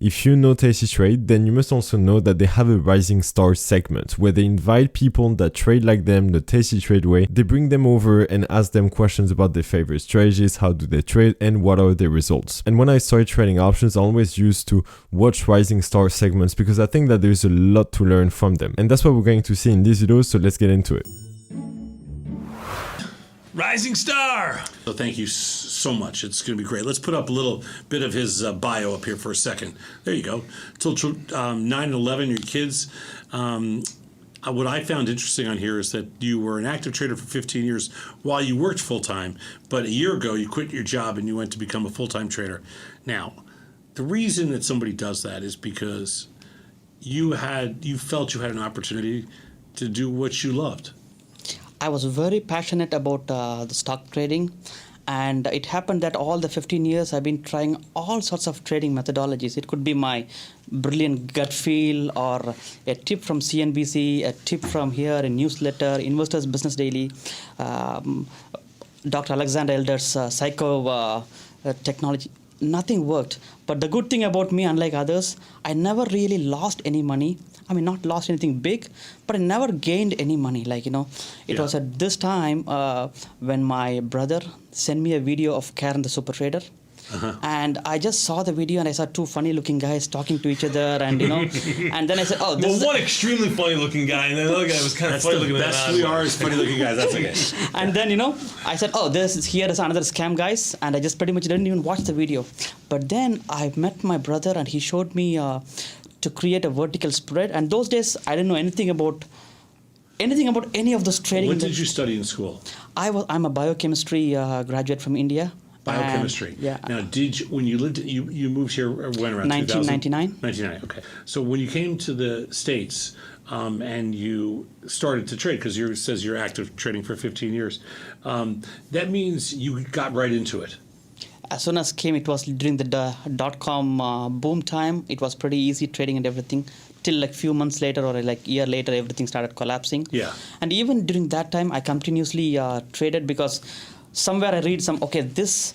If you know Tasty Trade, then you must also know that they have a Rising Star segment where they invite people that trade like them the Tasty Trade way. They bring them over and ask them questions about their favorite strategies, how do they trade, and what are their results. And when I started trading options, I always used to watch Rising Star segments because I think that there's a lot to learn from them. And that's what we're going to see in this video, so let's get into it. Rising Star! So thank you so much. It's going to be great. Let's put up a little bit of his bio up here for a second. There you go. Till 9 and 11, your kids. What I found interesting on here is that you were an active trader for 15 years while you worked full-time, but a year ago you quit your job and you went to become a full-time trader. Now, the reason that somebody does that is because you felt you had an opportunity to do what you loved. I was very passionate about the stock trading, and it happened that all the 15 years I've been trying all sorts of trading methodologies. It could be my brilliant gut feel, or a tip from CNBC, a tip from here, a newsletter, Investors Business Daily, Dr. Alexander Elder's psycho technology. Nothing worked. But the good thing about me, unlike others, I never really lost any money. I mean, not lost anything big, but I never gained any money. It was at this time when my brother sent me a video of Karen the Super Trader. And I just saw the video and I saw two funny looking guys talking to each other, and and then I said, oh, this is one extremely funny looking guy, and the other guy was kind of funny looking. That's who we are, as funny looking guys. That's okay. And then I said, oh, here is another scam, guys, and I just pretty much didn't even watch the video. But then I met my brother and he showed me to create a vertical spread, and those days I didn't know anything about any of those trading. What did you study in school? I'm a biochemistry graduate from India. Biochemistry. Yeah. Now, when you lived, you moved here when around 1999. 1999. Okay. So when you came to the States and you started to trade, because it says you're active trading for 15 years, that means you got right into it. As soon as came, it was during the dot-com boom time. It was pretty easy trading and everything. Till few months later or year later, everything started collapsing. Yeah. And even during that time, I continuously traded because somewhere I read this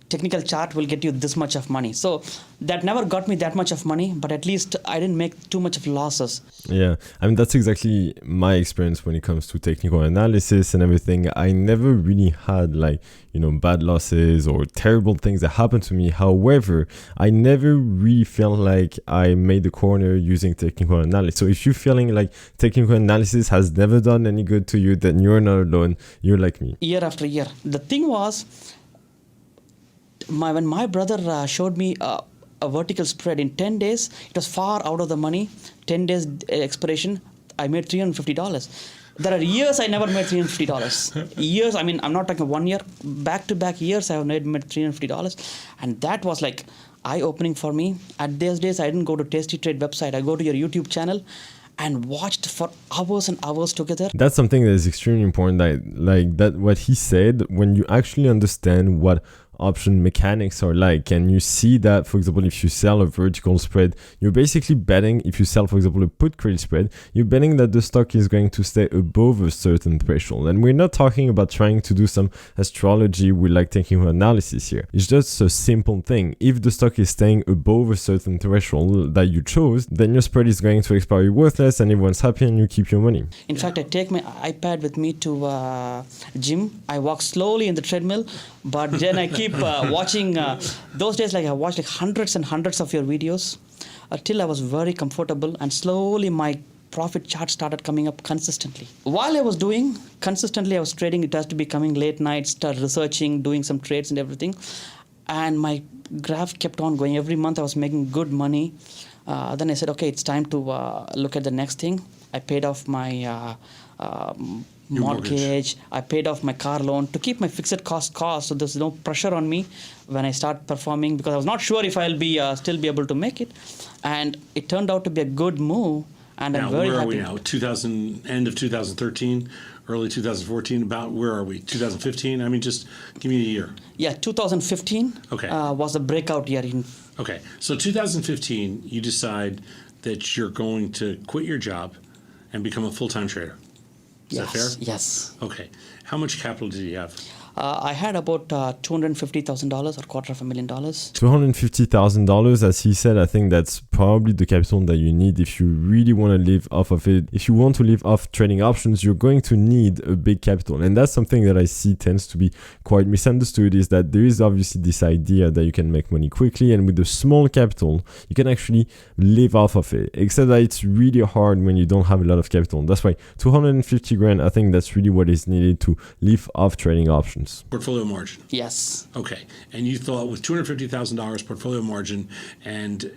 technical chart will get you this much of money. So that never got me that much of money, but at least I didn't make too much of losses. Yeah, I mean, that's exactly my experience when it comes to technical analysis and everything. I never really had bad losses or terrible things that happened to me. However, I never really felt like I made the corner using technical analysis. So if you're feeling like technical analysis has never done any good to you, then you're not alone. You're like me. Year after year. The thing was, when my brother showed me a vertical spread in 10 days, it was far out of the money. 10 days expiration, I made $350. There are years I never made $350. Years, I mean, I'm not talking 1 year. Back-to-back years, I have made $350. And that was eye-opening for me. At those days, I didn't go to Tasty Trade website. I go to your YouTube channel and watched for hours and hours together. That's something that is extremely important. That what he said, when you actually understand what option mechanics are like, and you see that, for example, if you sell a vertical spread, you're basically betting. If you sell, for example, a put credit spread, you're betting that the stock is going to stay above a certain threshold. And we're not talking about trying to do some astrology with technical analysis here. It's just a simple thing. If the stock is staying above a certain threshold that you chose, then your spread is going to expire worthless and everyone's happy and you keep your money. In fact, I take my iPad with me to gym. I walk slowly in the treadmill, but then I keep watching. Those days, I watched hundreds and hundreds of your videos till I was very comfortable, and slowly my profit chart started coming up consistently. While I was doing consistently, I was trading. It has to be coming late nights, start researching, doing some trades and everything, and my graph kept on going. Every month I was making good money. Then I said, okay, it's time to look at the next thing. I paid off my mortgage. I paid off my car loan to keep my fixed cost, so there's no pressure on me when I start performing, because I was not sure if I'll be still be able to make it, and it turned out to be a good move. And now, I'm very happy. Where are we now? End of 2013, early 2014. About where are we? 2015. I mean, just give me a year. Yeah, 2015. Okay. Was the breakout year. Okay, so 2015, you decide that you're going to quit your job and become a full-time trader. Is that fair? Yes. Okay. How much capital did you have? I had about $250,000 or $250,000. $250,000, as he said, I think that's probably the capital that you need if you really want to live off of it. If you want to live off trading options, you're going to need a big capital. And that's something that I see tends to be quite misunderstood, is that there is obviously this idea that you can make money quickly, and with a small capital, you can actually live off of it. Except that it's really hard when you don't have a lot of capital. That's why 250 grand, I think that's really what is needed to live off trading options. Portfolio margin. Yes. Okay, and you thought with $250,000 portfolio margin and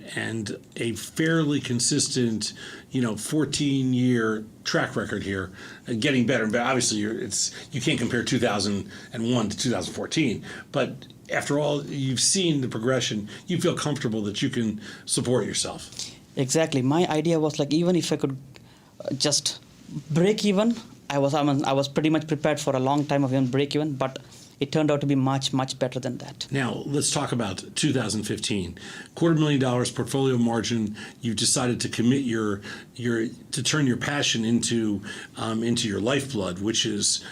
a fairly consistent, 14-year track record here, getting better and better. Obviously, you can't compare 2001 to 2014, but after all, you've seen the progression. You feel comfortable that you can support yourself. Exactly. My idea was like, even if I could just break even, I was pretty much prepared for a long time of even break even, but it turned out to be much, much better than that. Now, let's talk about 2015. $250,000 portfolio margin. You've decided to commit to turn your passion into your lifeblood, which is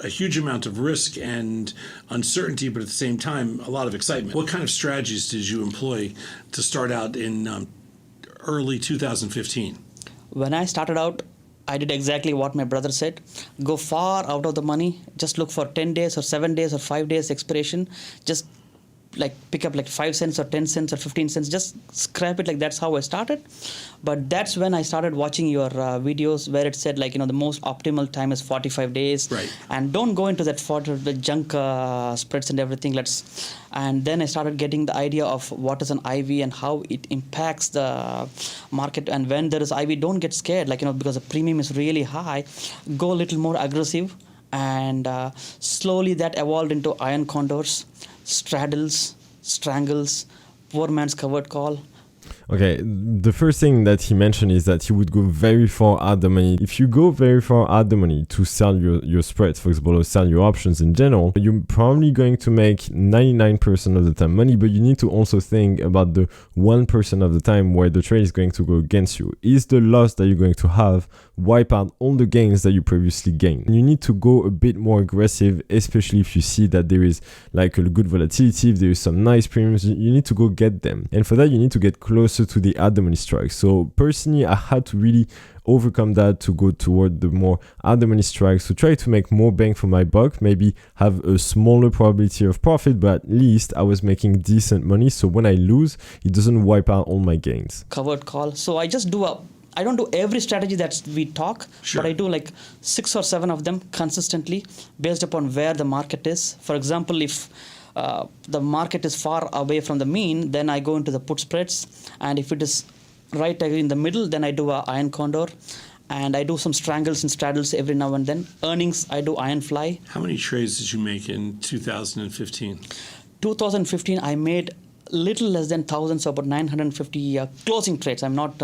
a huge amount of risk and uncertainty, but at the same time, a lot of excitement. What kind of strategies did you employ to start out in early 2015? When I started out, I did exactly what my brother said. Go far out of the money. Just look for 10 days or 7 days or 5 days expiration. Just pick up 5 cents or 10 cents or 15 cents. Just scrap it. That's how I started. But that's when I started watching your videos where it said the most optimal time is 45 days. Right. And don't go into that the junk spreads and everything. And then I started getting the idea of what is an IV and how it impacts the market. And when there is IV, don't get scared, because the premium is really high. Go a little more aggressive. And slowly that evolved into iron condors, straddles, strangles, poor man's covered call. Okay, the first thing that he mentioned is that he would go very far at the money. If you go very far at the money to sell your spreads, for example, or sell your options in general, you're probably going to make 99% of the time money, but you need to also think about the 1% of the time where the trade is going to go against you. Is the loss that you're going to have wipe out all the gains that you previously gained? And you need to go a bit more aggressive, especially if you see that there is a good volatility, if there is some nice premiums, you need to go get them. And for that, you need to get closer to the at the money strikes. So personally, I had to really overcome that to go toward the more at the money strikes, to try to make more bang for my buck, maybe have a smaller probability of profit, but at least I was making decent money. So when I lose, it doesn't wipe out all my gains. Covered call. So I just I don't do every strategy that we talk, Sure. but I do 6 or 7 of them consistently based upon where the market is. For example, if the market is far away from the mean, then I go into the put spreads. And if it is right in the middle, then I do a iron condor. And I do some strangles and straddles every now and then. Earnings, I do iron fly. How many trades did you make in 2015? 2015, I made little less than 1,000, so about 950 closing trades. I'm not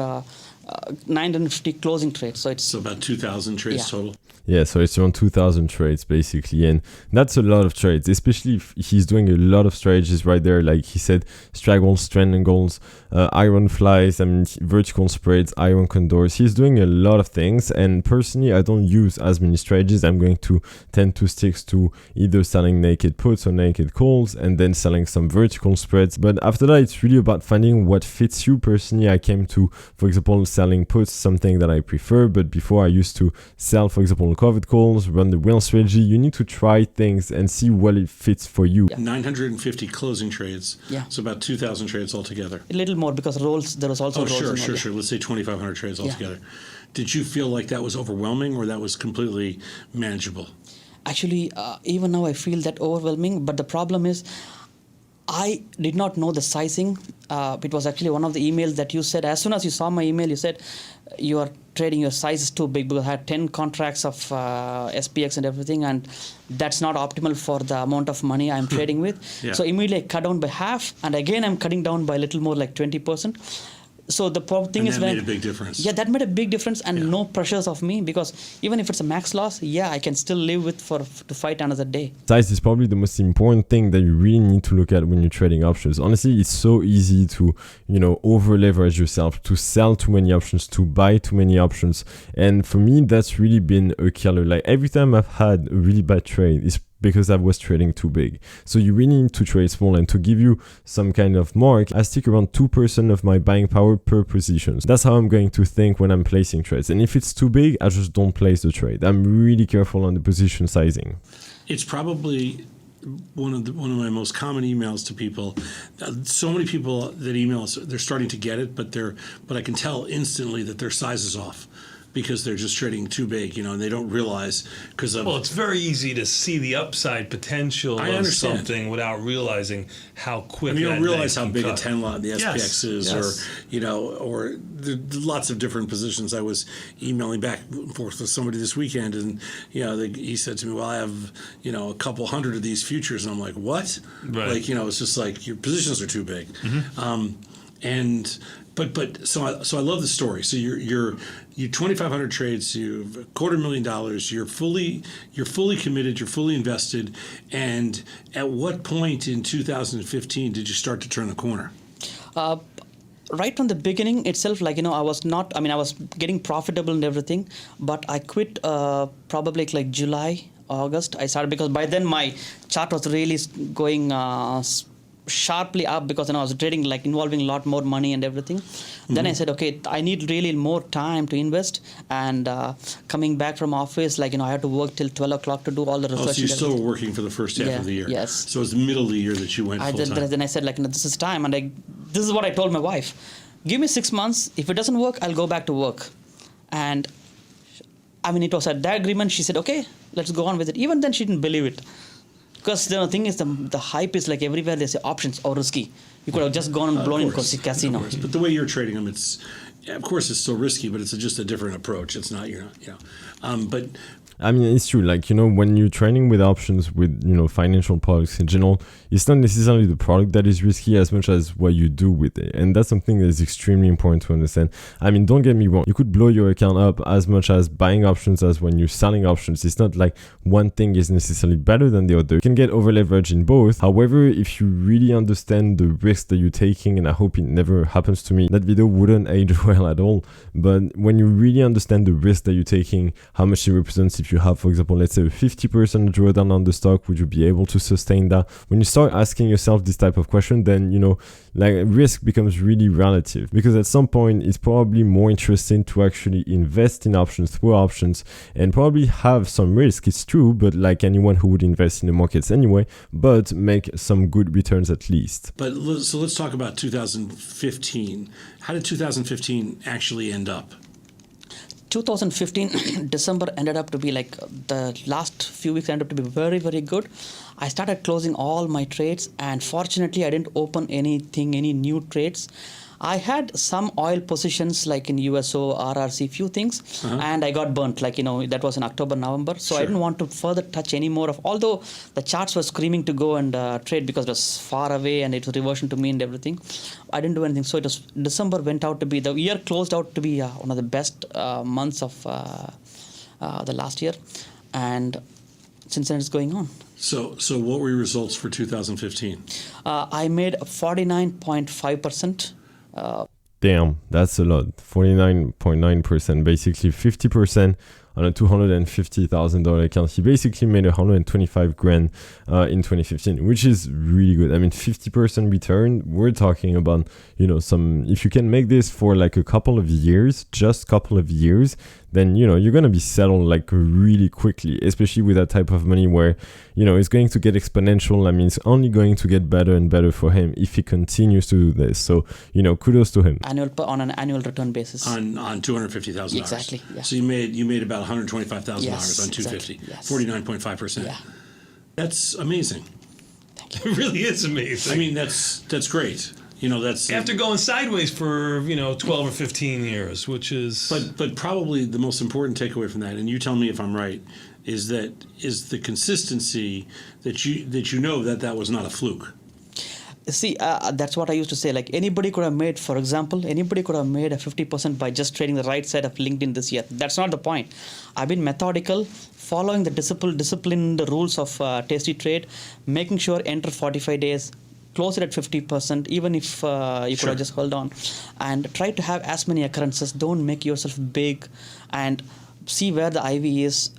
950 closing trades. So about 2,000 trades total. Yeah, so it's around 2,000 trades basically, and that's a lot of trades, especially if he's doing a lot of strategies right there. Like he said, straggles, strangles, iron flies, vertical spreads, iron condors. He's doing a lot of things, and personally, I don't use as many strategies. I'm going to tend to stick to either selling naked puts or naked calls, and then selling some vertical spreads. But after that, it's really about finding what fits you. Personally, I came to, for example, selling puts, something that I prefer, but before I used to sell, for example, covered calls, run the wheel strategy. You need to try things and see what it fits for you. 950 closing trades. Yeah. So about 2,000 trades altogether. a little more because rolls, there was also rolls. Sure. Let's say 2,500 trades altogether. Did you feel like that was overwhelming or that was completely manageable? Actually, even now I feel that overwhelming, but the problem is I did not know the sizing. It was actually one of the emails that you said, as soon as you saw my email, you said you are trading, your size is too big, because I had 10 contracts of SPX and everything, and that's not optimal for the amount of money I'm trading with. Yeah. So immediately I cut down by half, and again I'm cutting down by a little more, like 20%. So the thing is, that made a big difference. Yeah, that made a big difference, and no pressures of me, because even if it's a max loss, I can still live with to fight another day. Size is probably the most important thing that you really need to look at when you're trading options. Honestly, it's so easy to, over leverage yourself, to sell too many options, to buy too many options. And for me, that's really been a killer. Like every time I've had a really bad trade, it's because I was trading too big. So you really need to trade small, and to give you some kind of mark, I stick around 2% of my buying power per position. So that's how I'm going to think when I'm placing trades. And if it's too big, I just don't place the trade. I'm really careful on the position sizing. It's probably one of my most common emails to people. So many people that email us, they're starting to get it, but I can tell instantly that their size is off because they're just trading too big, and they don't realize because of. Well, it's very easy to see the upside potential of something without realizing how quick. You don't realize how big cut. a 10 lot the SPX is, Yes. or lots of different positions. I was emailing back and forth with somebody this weekend, and he said to me, "Well, I have a couple hundred of these futures," and I'm like, "What?" Right. Like it's just like your positions are too big, But so I love the story. So you're 2,500 trades, you have $250,000. You're fully committed. You're fully invested. And at what point in 2015 did you start to turn the corner? Right from the beginning itself, I was getting profitable and everything, but I quit probably like July, August. I started because by then my chart was really going sharply up because I was trading involving a lot more money and everything. Mm-hmm. Then I said, okay, I need really more time to invest. And coming back from office, I had to work till 12 o'clock to do all the research. Oh, so you still were working for the first half of the year. Yes. So it's the middle of the year that you went full time. Then I said, this is time. And this is what I told my wife. Give me 6 months. If it doesn't work, I'll go back to work. And it was at that agreement. She said, okay, let's go on with it. Even then, she didn't believe it. Because the thing is, the hype is everywhere they say options or risky. You could have just gone and blown in casino. But the way you're trading them, of course it's still risky, but it's just a different approach. It's not, but. It's true. When you're trading with options with, financial products in general, it's not necessarily the product that is risky as much as what you do with it. And that's something that is extremely important to understand. Don't get me wrong. You could blow your account up as much as buying options as when you're selling options. It's not like one thing is necessarily better than the other. You can get over leveraged in both. However, if you really understand the risk that you're taking, and I hope it never happens to me, that video wouldn't age well at all. But when you really understand the risk that you're taking, how much it represents, if you have, for example, let's say a 50% drawdown on the stock, would you be able to sustain that? When you start asking yourself this type of question, then risk becomes really relative, because at some point it's probably more interesting to actually invest in options through options and probably have some risk. It's true, but like anyone who would invest in the markets anyway, but make some good returns at least. But so let's talk about 2015. How did 2015 actually end up? 2015 December ended up to be the last few weeks ended up to be very, very good. I started closing all my trades, and fortunately I didn't open any new trades. I had some oil positions in USO, RRC, few things, and I got burnt. That was in October, November. So I didn't want to further touch any more of. Although the charts were screaming to go and trade because it was far away and it was reversion to mean and everything, I didn't do anything. So December went out to be the year closed out to be one of the best months of the last year, and since then it's going on. So what were your results for 2015? I made 49.5%. Damn, that's a lot. 49.9%, basically 50% on a $250,000 account. He basically made $125,000 in 2015, which is really good. 50% return. We're talking about, if you can make this for a couple of years, then you're gonna be settled really quickly, especially with that type of money where it's going to get exponential. It's only going to get better and better for him if he continues to do this. So kudos to him. On an annual return basis. On $250,000. Exactly. Yeah. So you made about $125,000 on $250. Exactly, yes. 49.5%. Yeah. That's amazing. It really is amazing. That's great. After going sideways for 12 or 15 years, which is. But probably the most important takeaway from that, and you tell me if I'm right, is the consistency that that was not a fluke. See, that's what I used to say. Anybody could have made, for example, a 50% by just trading the right side of LinkedIn this year. That's not the point. I've been methodical, following the disciplined rules of Tasty Trade, making sure enter 45 days. Close it at 50%, even if you could have just hold on, and try to have as many occurrences. Don't make yourself big, and see where the IV is.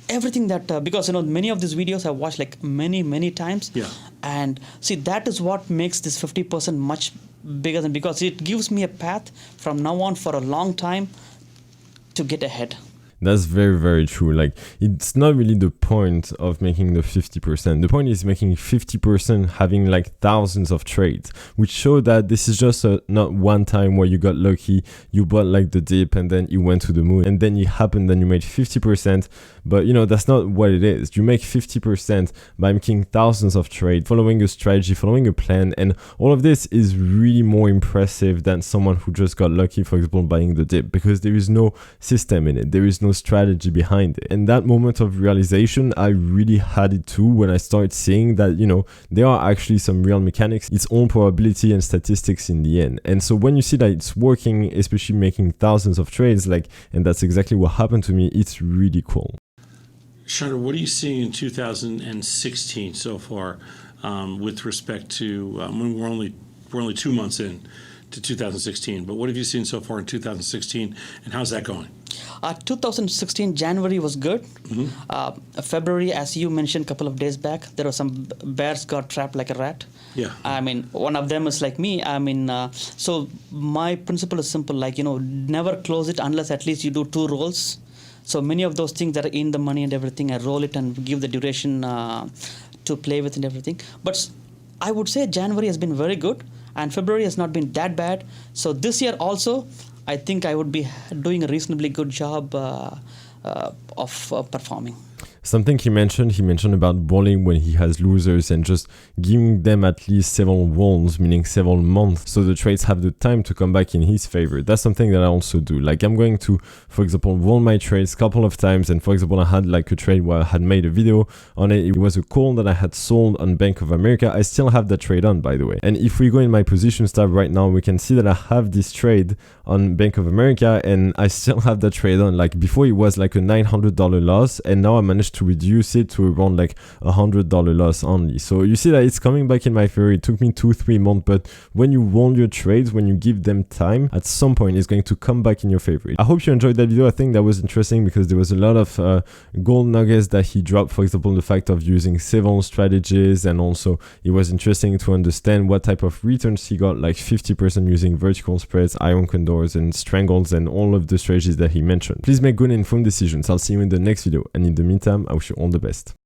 everything that because many of these videos I watched like many times. Yeah. And see, that is what makes this 50% much bigger than, because it gives me a path from now on for a long time to get ahead. That's very, very true. Like, it's not really the point of making the 50%. The point is making 50% having like thousands of trades, which show that this is just not one time where you got lucky, you bought like the dip and then you went to the moon and then it happened and you made 50%. But that's not what it is. You make 50% by making thousands of trades, following a strategy, following a plan. And all of this is really more impressive than someone who just got lucky, for example, buying the dip, because there is no system in it. There is no strategy behind it. And that moment of realization, I really had it too when I started seeing that, there are actually some real mechanics, its own probability and statistics in the end. And so when you see that it's working, especially making thousands of trades, and that's exactly what happened to me, it's really cool. Chandra, what are you seeing in 2016 so far with respect to when we're only 2 months in to 2016? But what have you seen so far in 2016, and how's that going? 2016 January was good. February, as you mentioned a couple of days back, there were some bears got trapped like a rat. Yeah. I mean, one of them is like me. I mean, so my principle is simple, never close it unless at least you do 2 rolls. So many of those things that are in the money and everything, I roll it and give the duration to play with and everything. But I would say January has been very good and February has not been that bad. So this year also, I think I would be doing a reasonably good job of performing. Something he mentioned about bowling when he has losers and just giving them at least several rounds, meaning several months, so the trades have the time to come back in his favor. That's something that I also do. Like, I'm going to, for example, roll my trades a couple of times, and for example, I had like a trade where I had made a video on it. It was a call that I had sold on Bank of America. I still have that trade on, by the way. And if we go in my positions tab right now, we can see that I have this trade on Bank of America, and I still have that trade on. Like, before it was like a $900 loss, and now I managed to reduce it to around like $100 loss only. So you see that it's coming back in my favor. It took me 2-3 months, but when you roll your trades, when you give them time, at some point it's going to come back in your favor. I hope you enjoyed that video. I think that was interesting because there was a lot of gold nuggets that he dropped. For example, the fact of using several strategies, and also it was interesting to understand what type of returns he got, like 50% using vertical spreads, iron condors and strangles, and all of the strategies that he mentioned. Please make good and informed decisions. I'll see you in the next video, and in the meantime, I wish you all the best.